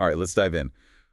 All right, let's dive in.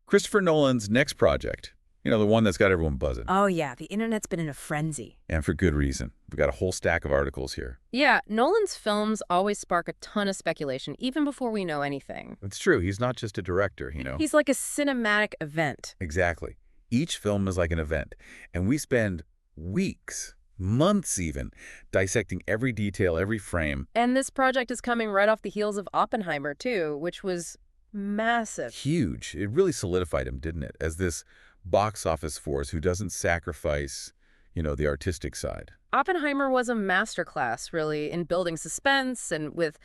Christopher Nolan's next project. The one that's got everyone buzzing. Oh yeah, the internet's been in a frenzy. And for good reason. We've got a whole stack of articles here. Yeah, Nolan's films always spark a ton of speculation, even before we know anything. It's true. He's not just a director. He's like a cinematic event. Exactly. Each film is like an event. And we spend weeks, months even, dissecting every detail, every frame. And this project is coming right off the heels of Oppenheimer, too, which was massive. Huge. It really solidified him, didn't it? As this box office force who doesn't sacrifice, the artistic side. Oppenheimer was a masterclass, really, in building suspense and with,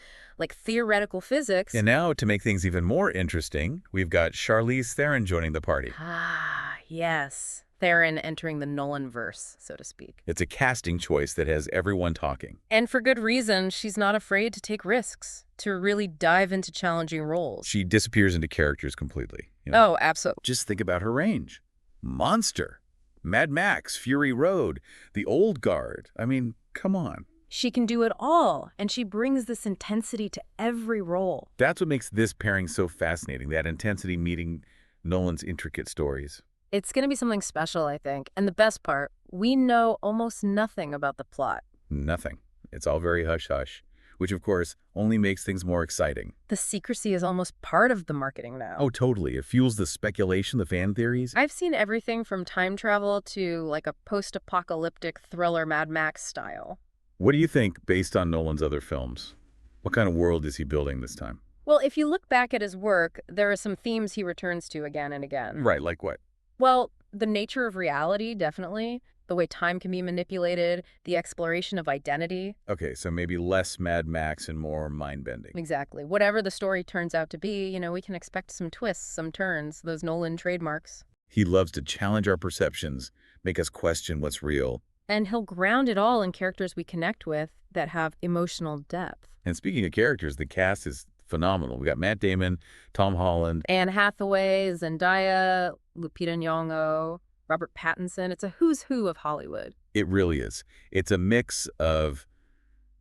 theoretical physics. And now, to make things even more interesting, we've got Charlize Theron joining the party. Ah, yes. Theron entering the Nolan-verse, so to speak. It's a casting choice that has everyone talking. And for good reason. She's not afraid to take risks, to really dive into challenging roles. She disappears into characters completely. Oh, absolutely. Just think about her range. Monster, Mad Max, Fury Road, The Old Guard. I mean, come on. She can do it all, and she brings this intensity to every role. That's what makes this pairing so fascinating, that intensity meeting Nolan's intricate stories. It's going to be something special, I think. And the best part, we know almost nothing about the plot. Nothing. It's all very hush-hush, which, of course, only makes things more exciting. The secrecy is almost part of the marketing now. Oh, totally. It fuels the speculation, the fan theories. I've seen everything from time travel to, a post-apocalyptic thriller Mad Max style. What do you think, based on Nolan's other films? What kind of world is he building this time? Well, if you look back at his work, there are some themes he returns to again and again. Right, like what? Well, the nature of reality, definitely. The way time can be manipulated, the exploration of identity. Okay, so maybe less Mad Max and more mind-bending. Exactly. Whatever the story turns out to be, we can expect some twists, some turns, those Nolan trademarks. He loves to challenge our perceptions, make us question what's real. And he'll ground it all in characters we connect with that have emotional depth. And speaking of characters, the cast is phenomenal. We got Matt Damon, Tom Holland. Anne Hathaway, Zendaya, Lupita Nyong'o, Robert Pattinson. It's a who's who of Hollywood. It really is. It's a mix of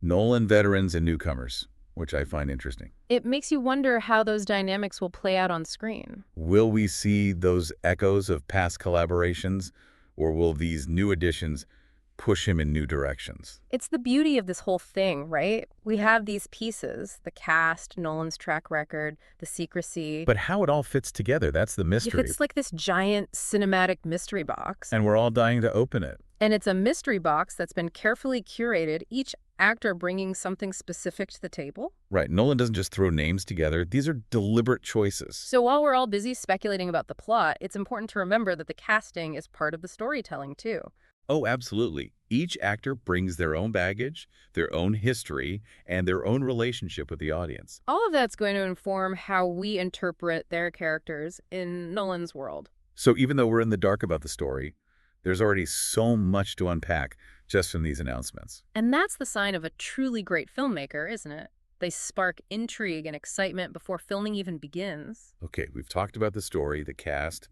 Nolan veterans and newcomers, which I find interesting. It makes you wonder how those dynamics will play out on screen. Will we see those echoes of past collaborations, or will these new additions push him in new directions? It's the beauty of this whole thing, right? We have these pieces, the cast, Nolan's track record, the secrecy. But how it all fits together, that's the mystery. It's like this giant cinematic mystery box. And we're all dying to open it. And it's a mystery box that's been carefully curated, each actor bringing something specific to the table. Right. Nolan doesn't just throw names together. These are deliberate choices. So while we're all busy speculating about the plot, it's important to remember that the casting is part of the storytelling, too. Oh, absolutely. Each actor brings their own baggage, their own history, and their own relationship with the audience. All of that's going to inform how we interpret their characters in Nolan's world. So even though we're in the dark about the story, there's already so much to unpack just from these announcements. And that's the sign of a truly great filmmaker, isn't it? They spark intrigue and excitement before filming even begins. Okay, we've talked about the story, the cast,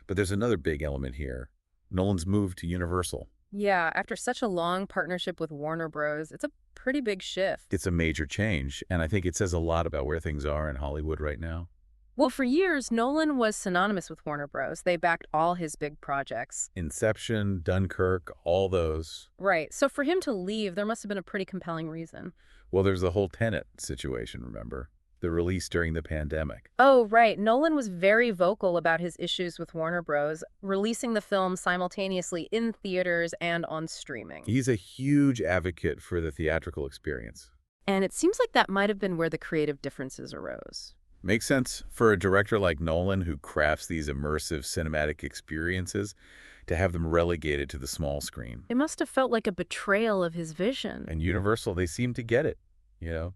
but there's another big element here. Nolan's move to Universal. Yeah, after such a long partnership with Warner Bros., it's a pretty big shift. It's a major change, and I think it says a lot about where things are in Hollywood right now. Well, for years, Nolan was synonymous with Warner Bros. They backed all his big projects. Inception, Dunkirk, all those. Right. So for him to leave, there must have been a pretty compelling reason. Well, there's the whole Tenet situation, remember? The release during the pandemic. Oh, right. Nolan was very vocal about his issues with Warner Bros., releasing the film simultaneously in theaters and on streaming. He's a huge advocate for the theatrical experience. And it seems like that might have been where the creative differences arose. Makes sense for a director like Nolan, who crafts these immersive cinematic experiences, to have them relegated to the small screen. It must have felt like a betrayal of his vision. And Universal, they seem to get it.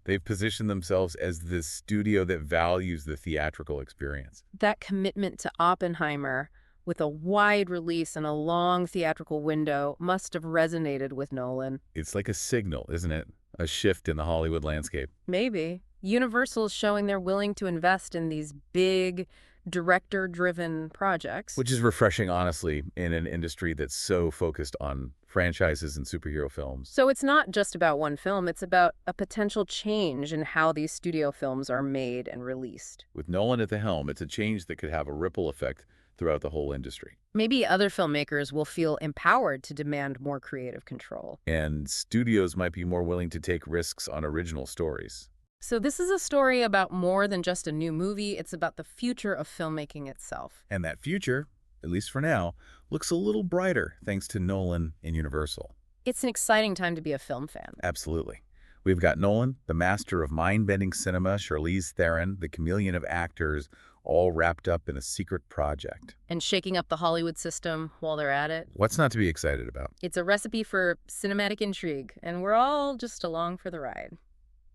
They've positioned themselves as this studio that values the theatrical experience. That commitment to Oppenheimer, with a wide release and a long theatrical window, must have resonated with Nolan. It's like a signal, isn't it? A shift in the Hollywood landscape. Maybe. Universal's showing they're willing to invest in these big, director-driven projects. Which is refreshing, honestly, in an industry that's so focused on franchises and superhero films. So it's not just about one film, it's about a potential change in how these studio films are made and released. With Nolan at the helm, it's a change that could have a ripple effect throughout the whole industry. Maybe other filmmakers will feel empowered to demand more creative control. And studios might be more willing to take risks on original stories. So this is a story about more than just a new movie. It's about the future of filmmaking itself. And that future, at least for now, looks a little brighter thanks to Nolan and Universal. It's an exciting time to be a film fan. Absolutely. We've got Nolan, the master of mind-bending cinema, Charlize Theron, the chameleon of actors, all wrapped up in a secret project. And shaking up the Hollywood system while they're at it. What's not to be excited about? It's a recipe for cinematic intrigue, and we're all just along for the ride.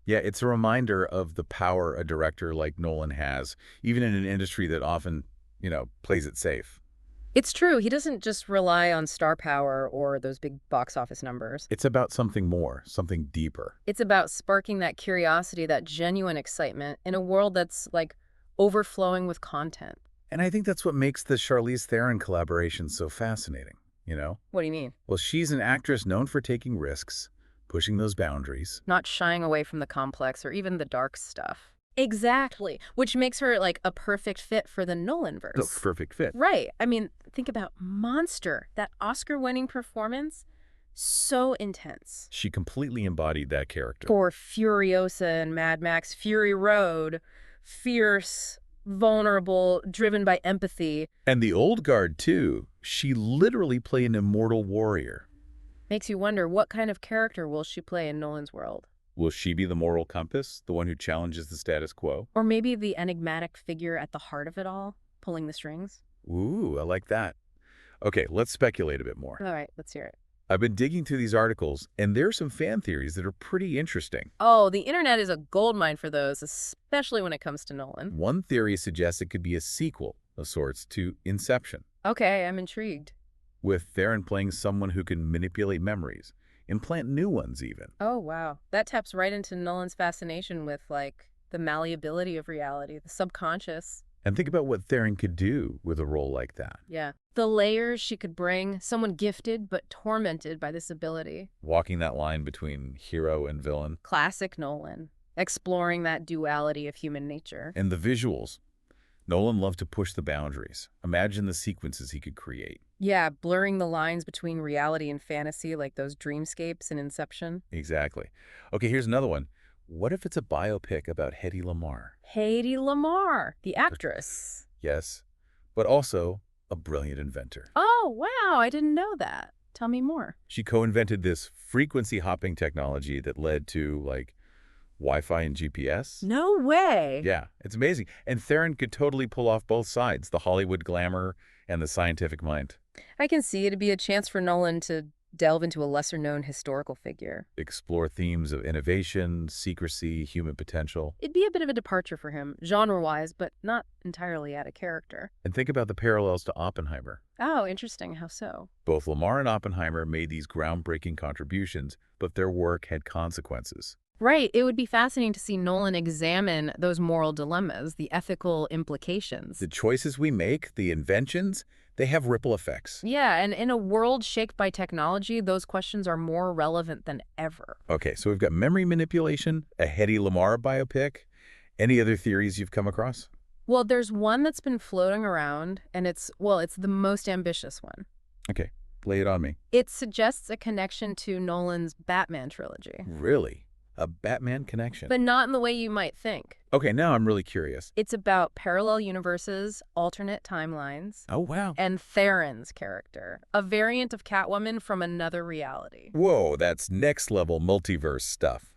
Yeah, it's a reminder of the power a director like Nolan has, even in an industry that often, plays it safe. It's true. He doesn't just rely on star power or those big box office numbers. It's about something more, something deeper. It's about sparking that curiosity, that genuine excitement in a world that's like overflowing with content. And I think that's what makes the Charlize Theron collaboration so fascinating, What do you mean? Well, she's an actress known for taking risks, pushing those boundaries. Not shying away from the complex or even the dark stuff. Exactly. Which makes her like a perfect fit for the Nolanverse. The perfect fit. Right. I mean, think about Monster, that Oscar-winning performance. So intense. She completely embodied that character. Or Furiosa in Mad Max Fury Road. Fierce, vulnerable, driven by empathy. And the old guard, too. She literally played an immortal warrior. Makes you wonder, what kind of character will she play in Nolan's world? Will she be the moral compass, the one who challenges the status quo? Or maybe the enigmatic figure at the heart of it all, pulling the strings? Ooh, I like that. Okay, let's speculate a bit more. All right, let's hear it. I've been digging through these articles, and there are some fan theories that are pretty interesting. Oh, the internet is a goldmine for those, especially when it comes to Nolan. One theory suggests it could be a sequel of sorts to Inception, Okay, I'm intrigued. with Theron playing someone who can manipulate memories, implant new ones even. Oh, wow. That taps right into Nolan's fascination with, like, the malleability of reality, the subconscious. And think about what Theron could do with a role like that. Yeah. The layers she could bring, someone gifted but tormented by this ability. Walking that line between hero and villain. Classic Nolan. Exploring that duality of human nature. And the visuals. Nolan loved to push the boundaries. Imagine the sequences he could create. Yeah, blurring the lines between reality and fantasy like those dreamscapes in Inception. Exactly. Okay, here's another one. What if it's a biopic about Hedy Lamarr? Hedy Lamarr, the actress. Yes, but also a brilliant inventor. Oh, wow, I didn't know that. Tell me more. She co-invented this frequency hopping technology that led to, like, Wi-Fi and GPS. No way. Yeah, it's amazing. And Theron could totally pull off both sides, the Hollywood glamour and the scientific mind. I can see it'd be a chance for Nolan to delve into a lesser-known historical figure. Explore themes of innovation, secrecy, human potential. It'd be a bit of a departure for him, genre-wise, but not entirely out of character. And think about the parallels to Oppenheimer. Oh, interesting. How so? Both Lamarr and Oppenheimer made these groundbreaking contributions, but their work had consequences. Right. It would be fascinating to see Nolan examine those moral dilemmas, the ethical implications. The choices we make, the inventions, they have ripple effects. Yeah, and in a world shaped by technology, those questions are more relevant than ever. Okay, so we've got memory manipulation, a Hedy Lamarr biopic. Any other theories you've come across? Well, there's one that's been floating around, and it's the most ambitious one. Okay, lay it on me. It suggests a connection to Nolan's Batman trilogy. Really? A Batman connection? But not in the way you might think. Okay, now I'm really curious. It's about parallel universes, alternate timelines, Oh, wow. and Theron's character, a variant of Catwoman from another reality. Whoa, that's next-level multiverse stuff.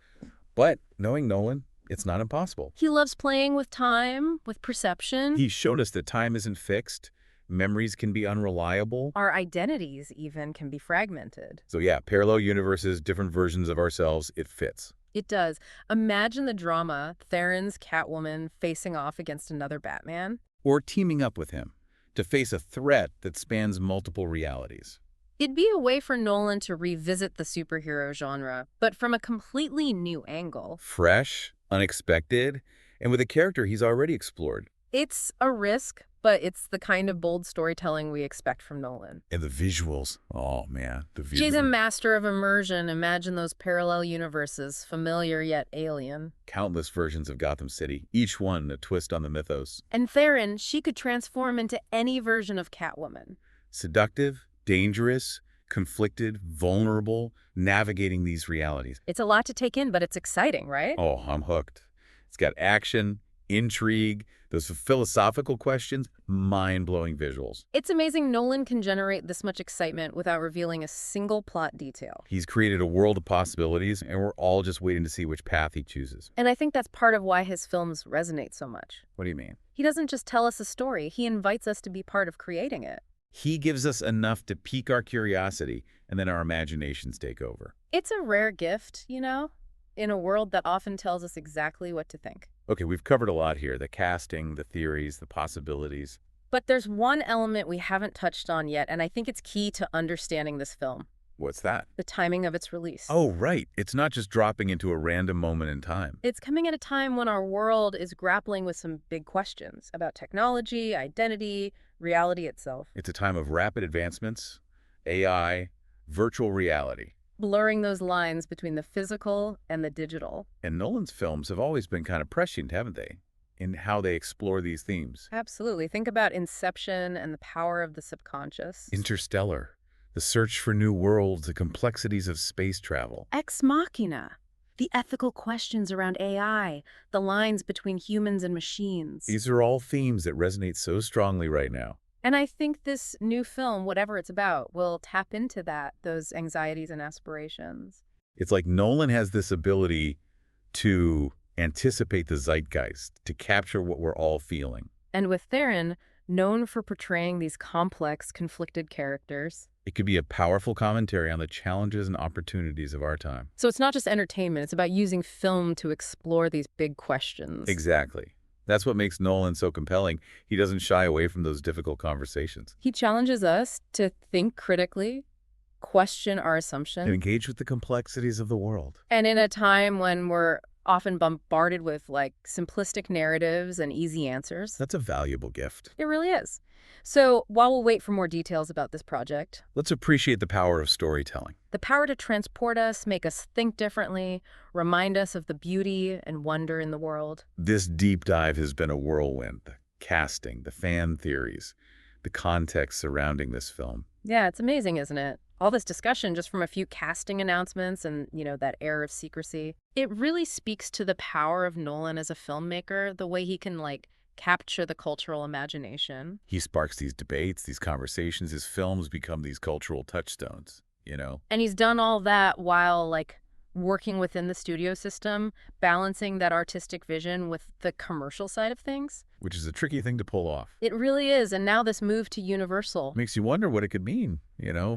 But knowing Nolan, it's not impossible. He loves playing with time, with perception. He's shown us that time isn't fixed. Memories can be unreliable. Our identities even can be fragmented. So yeah, parallel universes, different versions of ourselves, it fits. It does. Imagine the drama, Theron's Catwoman facing off against another Batman. Or teaming up with him to face a threat that spans multiple realities. It'd be a way for Nolan to revisit the superhero genre, but from a completely new angle. Fresh, unexpected, and with a character he's already explored. It's a risk, but it's the kind of bold storytelling we expect from Nolan. And the visuals. Oh, man. The She's a visuals. master of immersion. Imagine those parallel universes, familiar yet alien. Countless versions of Gotham City, each one a twist on the mythos. And Theron, she could transform into any version of Catwoman. Seductive, dangerous, conflicted, vulnerable, navigating these realities. It's a lot to take in, but it's exciting, right? Oh, I'm hooked. It's got action, intrigue, those philosophical questions, mind-blowing visuals. It's amazing Nolan can generate this much excitement without revealing a single plot detail. He's created a world of possibilities, and we're all just waiting to see which path he chooses. And I think that's part of why his films resonate so much. What do you mean? He doesn't just tell us a story, he invites us to be part of creating it. He gives us enough to pique our curiosity, and then our imaginations take over. It's a rare gift, in a world that often tells us exactly what to think. Okay, we've covered a lot here. The casting, the theories, the possibilities. But there's one element we haven't touched on yet, and I think it's key to understanding this film. What's that? The timing of its release. Oh, right. It's not just dropping into a random moment in time. It's coming at a time when our world is grappling with some big questions about technology, identity, reality itself. It's a time of rapid advancements, AI, virtual reality. Blurring those lines between the physical and the digital. And Nolan's films have always been kind of prescient, haven't they, in how they explore these themes? Absolutely. Think about Inception and the power of the subconscious. Interstellar, the search for new worlds, the complexities of space travel. Ex Machina, the ethical questions around AI, the lines between humans and machines. These are all themes that resonate so strongly right now. And I think this new film, whatever it's about, will tap into those anxieties and aspirations. It's like Nolan has this ability to anticipate the zeitgeist, to capture what we're all feeling. And with Theron, known for portraying these complex, conflicted characters. It could be a powerful commentary on the challenges and opportunities of our time. So it's not just entertainment, it's about using film to explore these big questions. Exactly. That's what makes Nolan so compelling. He doesn't shy away from those difficult conversations. He challenges us to think critically, question our assumptions. And engage with the complexities of the world. And in a time when we're often bombarded with simplistic narratives and easy answers. That's a valuable gift. It really is. So while we'll wait for more details about this project, let's appreciate the power of storytelling. The power to transport us, make us think differently, remind us of the beauty and wonder in the world. This deep dive has been a whirlwind. The casting, the fan theories, the context surrounding this film. Yeah, it's amazing, isn't it? All this discussion just from a few casting announcements and, that air of secrecy. It really speaks to the power of Nolan as a filmmaker, the way he can, capture the cultural imagination. He sparks these debates, these conversations. His films become these cultural touchstones, And he's done all that while, working within the studio system, balancing that artistic vision with the commercial side of things. Which is a tricky thing to pull off. It really is. And now this move to Universal. Makes you wonder what it could mean,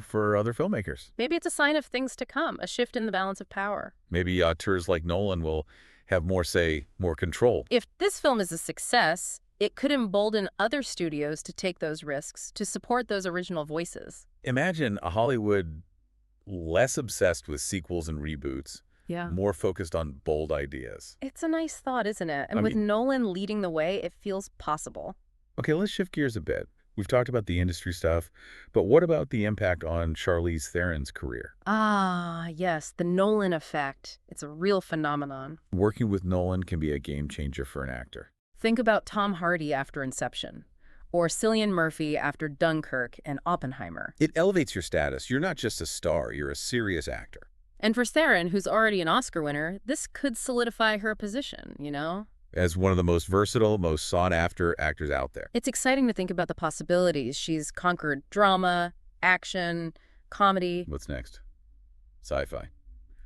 for other filmmakers. Maybe it's a sign of things to come, a shift in the balance of power. Maybe auteurs like Nolan will have more say, more control. If this film is a success, it could embolden other studios to take those risks, to support those original voices. Imagine a Hollywood less obsessed with sequels and reboots, more focused on bold ideas. It's a nice thought, isn't it? And with Nolan leading the way, it feels possible. Okay, let's shift gears a bit. We've talked about the industry stuff, but what about the impact on Charlize Theron's career? Ah, yes, the Nolan effect. It's a real phenomenon. Working with Nolan can be a game changer for an actor. Think about Tom Hardy after Inception, or Cillian Murphy after Dunkirk and Oppenheimer. It elevates your status. You're not just a star, you're a serious actor. And for Theron, who's already an Oscar winner, this could solidify her position, As one of the most versatile, most sought-after actors out there. It's exciting to think about the possibilities. She's conquered drama, action, comedy. What's next? Sci-fi.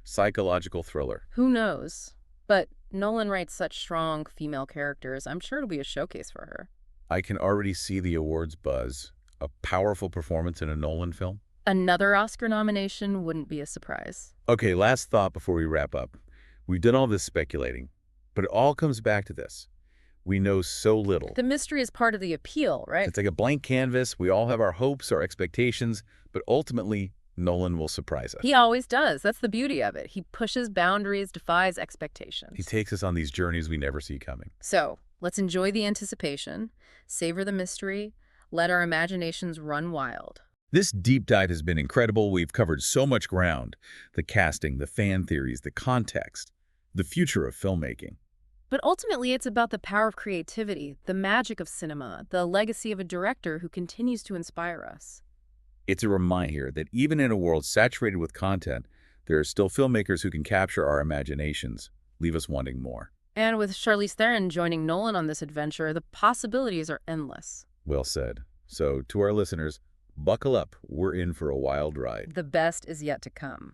Psychological thriller. Who knows? But Nolan writes such strong female characters. I'm sure it'll be a showcase for her. I can already see the awards buzz. A powerful performance in a Nolan film. Another Oscar nomination wouldn't be a surprise. Okay, last thought before we wrap up. We've done all this speculating. But it all comes back to this. We know so little. The mystery is part of the appeal, right? It's like a blank canvas. We all have our hopes, our expectations, but ultimately, Nolan will surprise us. He always does. That's the beauty of it. He pushes boundaries, defies expectations. He takes us on these journeys we never see coming. So, Let's enjoy the anticipation, savor the mystery, let our imaginations run wild. This deep dive has been incredible. We've covered so much ground: the casting, the fan theories, the context, the future of filmmaking. But ultimately, it's about the power of creativity, the magic of cinema, the legacy of a director who continues to inspire us. It's a reminder that even in a world saturated with content, there are still filmmakers who can capture our imaginations, leave us wanting more. And with Charlize Theron joining Nolan on this adventure, the possibilities are endless. Well said. So, to our listeners, buckle up. We're in for a wild ride. The best is yet to come.